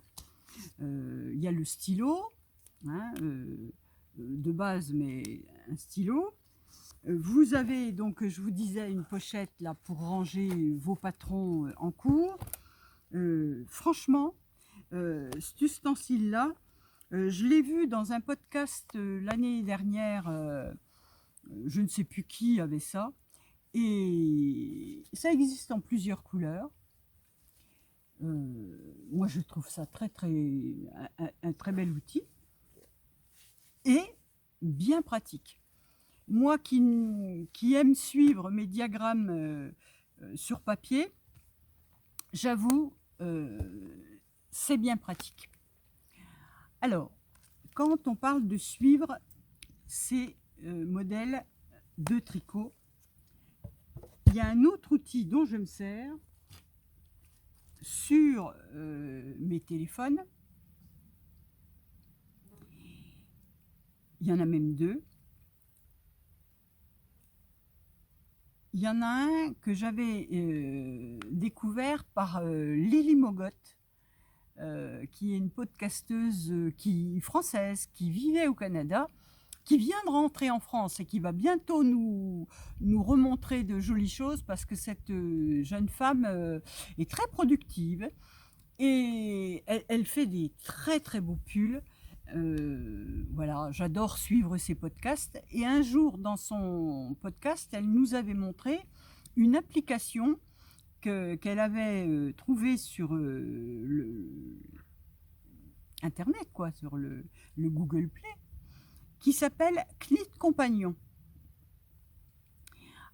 Il y a le stylo, hein, de base, mais un stylo. Vous avez donc, je vous disais, une pochette là pour ranger vos patrons en cours. Franchement, cet ustensile-là, je l'ai vu dans un podcast l'année dernière, je ne sais plus qui avait ça, et ça existe en plusieurs couleurs. Moi, je trouve ça un très bel outil et bien pratique. Moi qui aime suivre mes diagrammes sur papier, j'avoue, c'est bien pratique. Alors, quand on parle de suivre ces modèles de tricot, il y a un autre outil dont je me sers sur mes téléphones. Il y en a même deux. Il y en a un que j'avais découvert par Lily Mogot, qui est une podcasteuse française qui vivait au Canada, qui vient de rentrer en France et qui va bientôt nous remontrer de jolies choses parce que cette jeune femme est très productive et elle fait des très très beaux pulls. Voilà, j'adore suivre ses podcasts. Et un jour, dans son podcast, elle nous avait montré une application qu'elle avait trouvée sur Internet, quoi, sur le Google Play, qui s'appelle Knit Compagnon.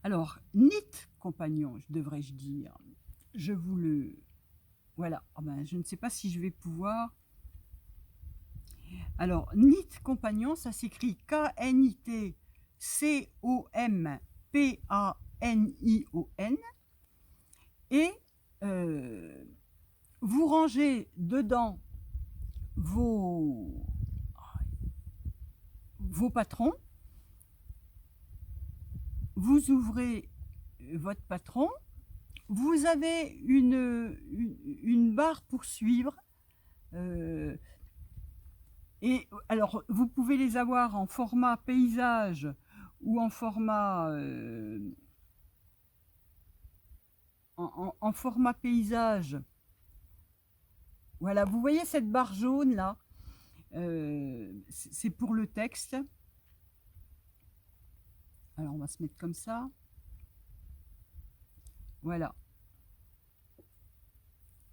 Alors, Knit Compagnon, devrais-je dire. Je vous le... Voilà, oh ben, je ne sais pas si je vais pouvoir... Alors, Knit Compagnon, ça s'écrit K-N-I-T-C-O-M-P-A-N-I-O-N. Et vous rangez dedans vos patrons. Vous ouvrez votre patron. Vous avez une barre pour suivre. Et alors, vous pouvez les avoir en format paysage ou en format en format paysage. Voilà, vous voyez cette barre jaune là, c'est pour le texte. Alors on va se mettre comme ça. Voilà.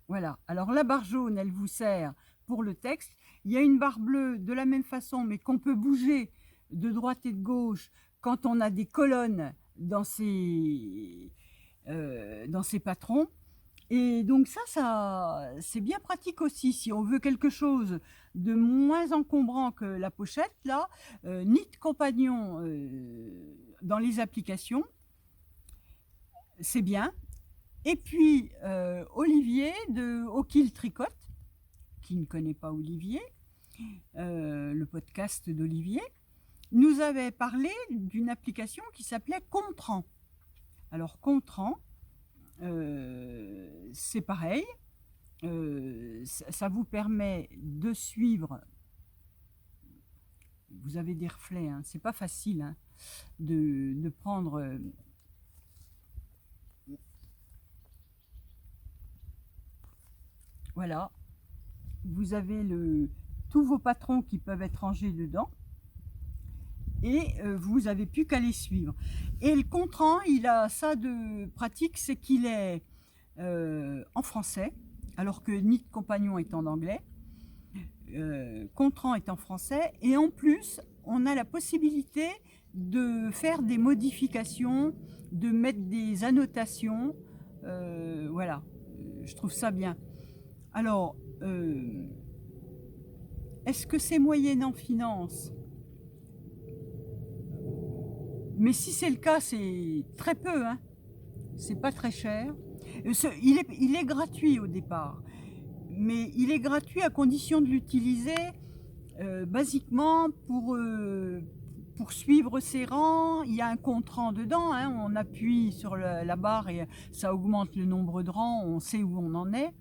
Voilà. Alors la barre jaune, elle vous sert pour le texte. Il y a une barre bleue de la même façon, mais qu'on peut bouger de droite et de gauche quand on a des colonnes dans ces patrons. Et donc ça c'est bien pratique aussi. Si on veut quelque chose de moins encombrant que la pochette, là, Knit Compagnon dans les applications, c'est bien. Et puis Olivier de O'Kill Tricote, qui ne connaît pas Olivier, le podcast d'Olivier, nous avait parlé d'une application qui s'appelait Contran. Alors Contran, c'est pareil, ça vous permet de suivre. Vous avez des reflets, hein, c'est pas facile hein, de prendre. Voilà, vous avez tous vos patrons qui peuvent être rangés dedans. et vous n'avez plus qu'à les suivre. Et le contrant, il a ça de pratique, c'est qu'il est en français, alors que Nid Compagnon est en anglais. Contrant est en français, et en plus, on a la possibilité de faire des modifications, de mettre des annotations. Voilà, je trouve ça bien. Alors, est-ce que c'est moyennant finance? Mais si c'est le cas, c'est très peu, hein. C'est pas très cher. Il est gratuit au départ, mais il est gratuit à condition de l'utiliser basiquement pour suivre ses rangs. Il y a un compte-rang dedans, hein. On appuie sur la barre et ça augmente le nombre de rangs, on sait où on en est.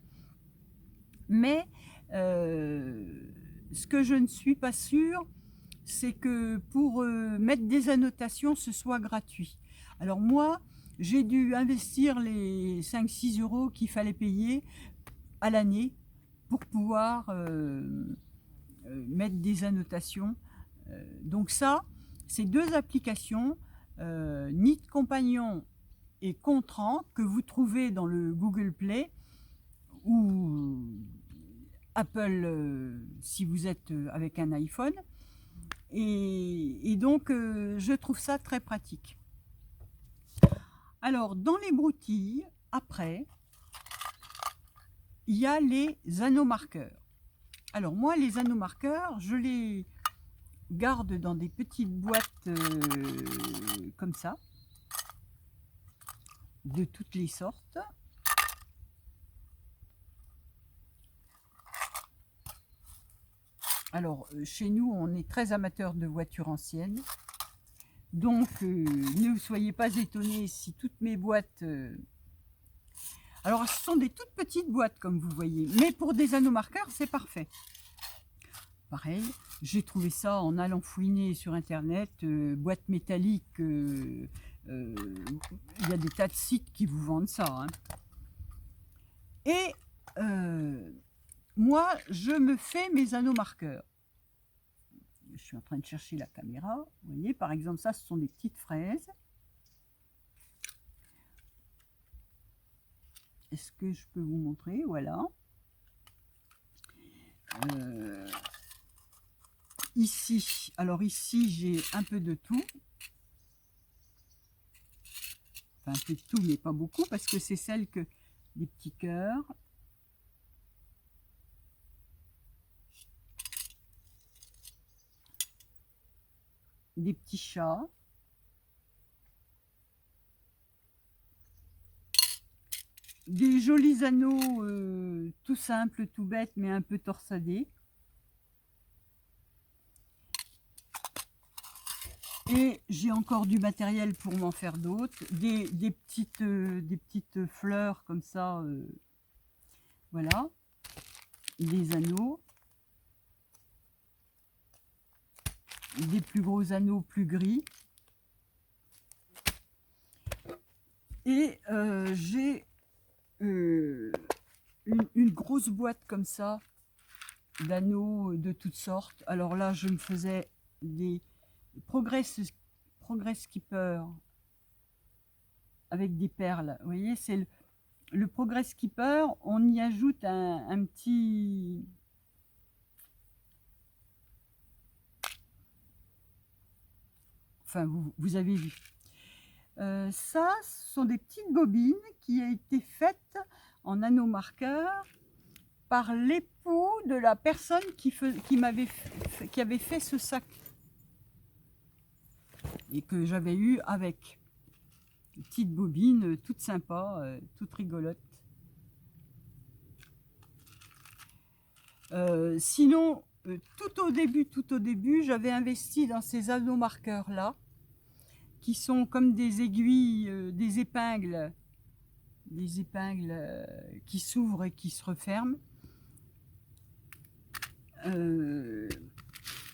Mais ce que je ne suis pas sûre, c'est que pour mettre des annotations, ce soit gratuit. Alors moi, j'ai dû investir les 5-6 euros qu'il fallait payer à l'année pour pouvoir mettre des annotations. Donc ça, ces deux applications, Nid Compagnon et Contrant, que vous trouvez dans le Google Play ou Apple si vous êtes avec un iPhone. Et donc, je trouve ça très pratique. Alors, dans les broutilles, après, il y a les anneaux marqueurs. Alors, moi, les anneaux marqueurs, je les garde dans des petites boîtes comme ça, de toutes les sortes. Alors, chez nous, on est très amateurs de voitures anciennes. Donc, ne soyez pas étonnés si toutes mes boîtes... Alors, ce sont des toutes petites boîtes, comme vous voyez. Mais pour des anneaux marqueurs, c'est parfait. Pareil, j'ai trouvé ça en allant fouiner sur Internet. Boîte métallique, il y a des tas de sites qui vous vendent ça. Hein. Et moi, je me fais mes anneaux marqueurs. Je suis en train de chercher la caméra. Vous voyez, par exemple, ça, ce sont des petites fraises. Est-ce que je peux vous montrer? Voilà. Ici, alors ici, j'ai un peu de tout. Enfin, un peu de tout, mais pas beaucoup, parce que c'est celle que... Des petits cœurs. Des petits chats. Des jolis anneaux tout simples, tout bêtes, mais un peu torsadés. Et j'ai encore du matériel pour m'en faire d'autres. Des petites fleurs comme ça. Voilà. Des anneaux. Des plus gros anneaux plus gris. Et j'ai une grosse boîte comme ça d'anneaux de toutes sortes. Alors là, je me faisais des Progress Keeper avec des perles. Vous voyez, c'est le Progress Keeper. On y ajoute un petit... Enfin, vous avez vu. Ça, ce sont des petites bobines qui ont été faites en anneaux marqueurs par l'époux de la personne qui avait fait ce sac et que j'avais eu avec. Une petite bobine toute sympa, toute rigolote. Sinon, tout au début, j'avais investi dans ces anneaux marqueurs là, qui sont comme des aiguilles, des épingles qui s'ouvrent et qui se referment.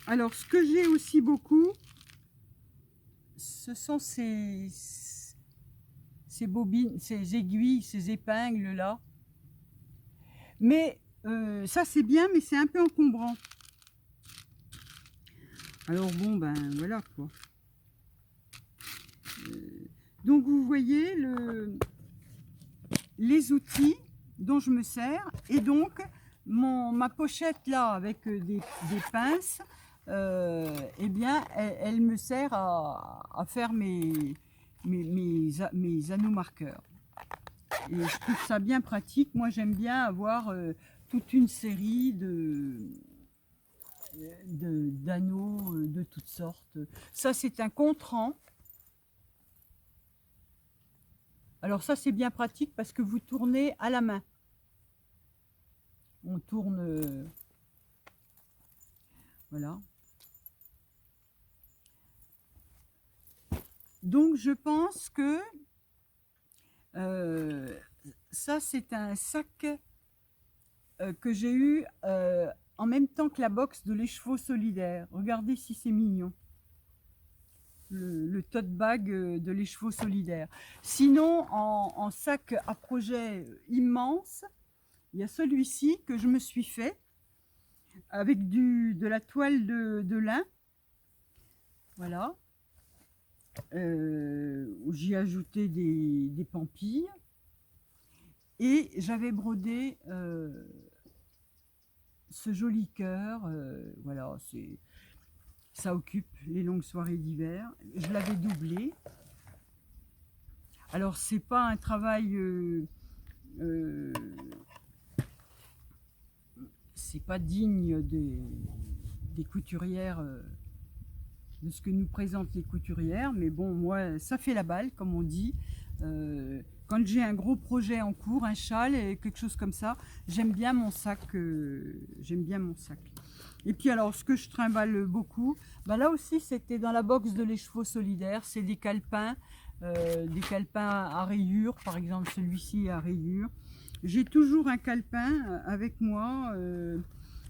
Alors, ce que j'ai aussi beaucoup, ce sont ces bobines, ces aiguilles, ces épingles là. Mais ça c'est bien, mais c'est un peu encombrant. Alors bon, ben voilà quoi. Donc vous voyez les outils dont je me sers, et donc ma pochette là avec des pinces, eh bien elle me sert à faire mes anneaux marqueurs. Et je trouve ça bien pratique. Moi j'aime bien avoir toute une série d'anneaux de toutes sortes. Ça c'est un Contran. Alors ça c'est bien pratique parce que vous tournez à la main. On tourne, voilà. Donc je pense que ça c'est un sac que j'ai eu en même temps que la box de l'écheveau solidaire. Regardez si c'est mignon. Le tote bag de l'écheveau solidaire. Sinon, en sac à projet immense, il y a celui-ci que je me suis fait avec de la toile de lin. Voilà. J'y ai ajouté des pampilles. Et j'avais brodé ce joli cœur. Voilà, ça occupe les longues soirées d'hiver. Je l'avais doublé. Alors c'est pas un travail, c'est pas digne des couturières, de ce que nous présentent les couturières, mais bon, moi ça fait la balle comme on dit. Quand j'ai un gros projet en cours, un châle et quelque chose comme ça, j'aime bien mon sac. Et puis alors, ce que je trimballe beaucoup, bah là aussi c'était dans la box de l'écheveau solidaire, c'est des calepins à rayures, par exemple celui-ci est à rayures. J'ai toujours un calepin avec moi.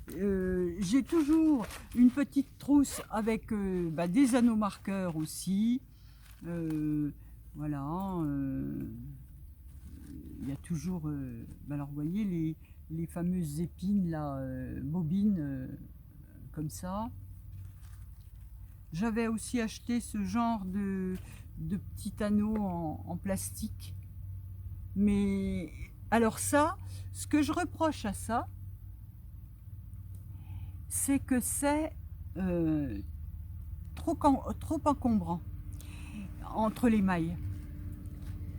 J'ai toujours une petite trousse avec des anneaux marqueurs aussi. Voilà. Il y a toujours, alors vous voyez les fameuses épines là, bobines comme ça. J'avais aussi acheté ce genre de petits anneaux en plastique. Mais alors ça, ce que je reproche à ça, c'est que c'est trop encombrant entre les mailles.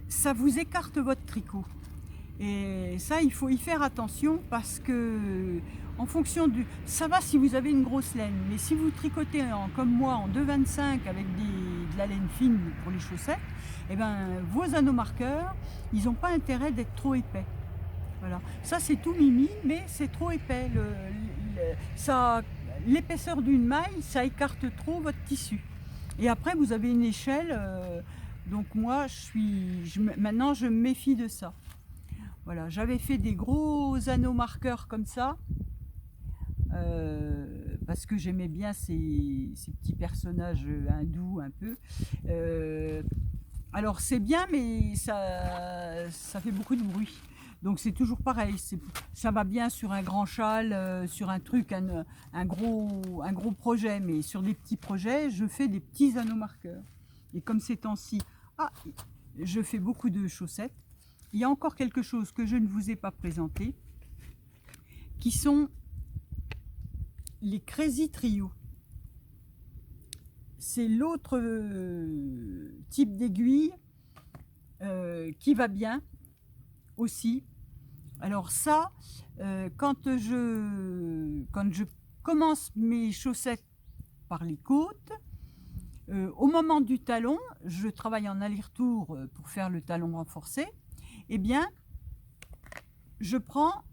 Ça vous écarte votre tricot. Et ça, il faut y faire attention parce que en fonction du... Ça va si vous avez une grosse laine, mais si vous tricotez comme moi en 2,25 avec de la laine fine pour les chaussettes, eh ben, vos anneaux marqueurs, ils n'ont pas intérêt d'être trop épais. Voilà. Ça c'est tout mimi, mais c'est trop épais. L'épaisseur d'une maille, ça écarte trop votre tissu. Et après, vous avez une échelle. Donc moi, maintenant, je me méfie de ça. Voilà, j'avais fait des gros anneaux marqueurs comme ça. Parce que j'aimais bien ces petits personnages hindous un peu. Alors c'est bien, mais ça fait beaucoup de bruit. Donc c'est toujours pareil, ça va bien sur un grand châle, sur un truc, un gros projet, mais sur des petits projets, je fais des petits anneaux marqueurs. Et comme ces temps-ci, je fais beaucoup de chaussettes. Il y a encore quelque chose que je ne vous ai pas présenté, qui sont les Crazy Trio. C'est l'autre type d'aiguille qui va bien aussi. Alors ça, quand je commence mes chaussettes par les côtes, au moment du talon, je travaille en aller-retour pour faire le talon renforcé, eh bien, je prends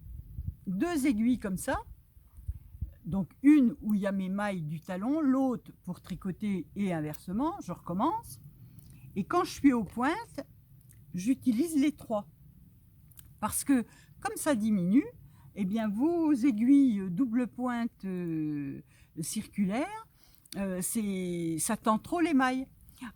2 aiguilles comme ça, donc une où il y a mes mailles du talon, l'autre pour tricoter et inversement, je recommence. Et quand je suis aux pointes, j'utilise les 3. Parce que comme ça diminue, eh bien vos aiguilles double pointe circulaires, ça tend trop les mailles.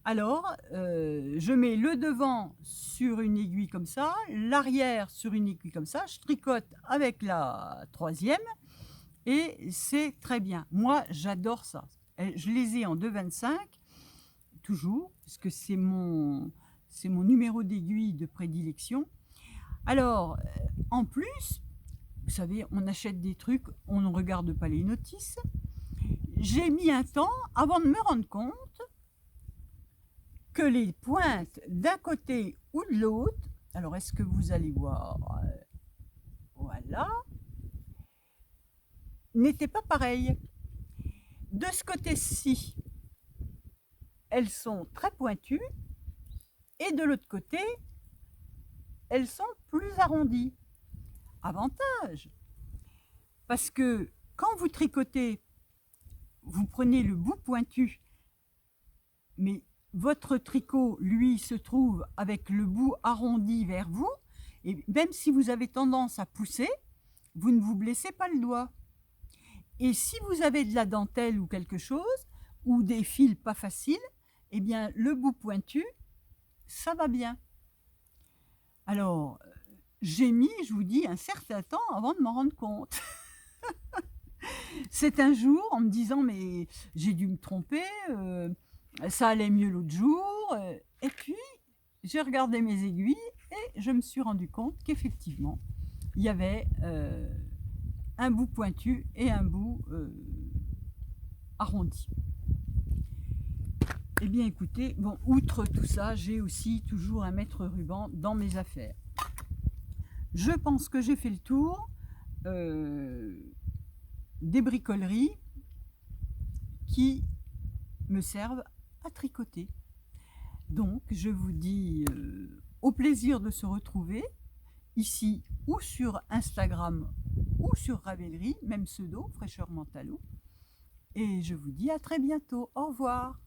Alors, je mets le devant sur une aiguille comme ça, l'arrière sur une aiguille comme ça, je tricote avec la 3e et c'est très bien. Moi, j'adore ça. Je les ai en 2,25, toujours, parce que c'est mon numéro d'aiguille de prédilection. Alors, en plus, vous savez, on achète des trucs, on ne regarde pas les notices. J'ai mis un temps avant de me rendre compte que les pointes d'un côté ou de l'autre, alors est-ce que vous allez voir, voilà, n'étaient pas pareilles. De ce côté-ci, elles sont très pointues, et de l'autre côté, elles sont plus arrondies. Avantage, parce que quand vous tricotez, vous prenez le bout pointu, mais votre tricot, lui, se trouve avec le bout arrondi vers vous, et même si vous avez tendance à pousser, vous ne vous blessez pas le doigt. Et si vous avez de la dentelle ou quelque chose, ou des fils pas faciles, eh bien le bout pointu, ça va bien. Alors, j'ai mis, je vous dis, un certain temps avant de m'en rendre compte. C'est un jour, en me disant, mais j'ai dû me tromper, ça allait mieux l'autre jour, et puis j'ai regardé mes aiguilles et je me suis rendu compte qu'effectivement, il y avait un bout pointu et un bout arrondi. Eh bien écoutez, bon, outre tout ça, j'ai aussi toujours un mètre ruban dans mes affaires. Je pense que j'ai fait le tour des bricoleries qui me servent à tricoter. Donc je vous dis au plaisir de se retrouver ici ou sur Instagram ou sur Ravelry, même pseudo, Fraîcheur Mentalo. Et je vous dis à très bientôt. Au revoir.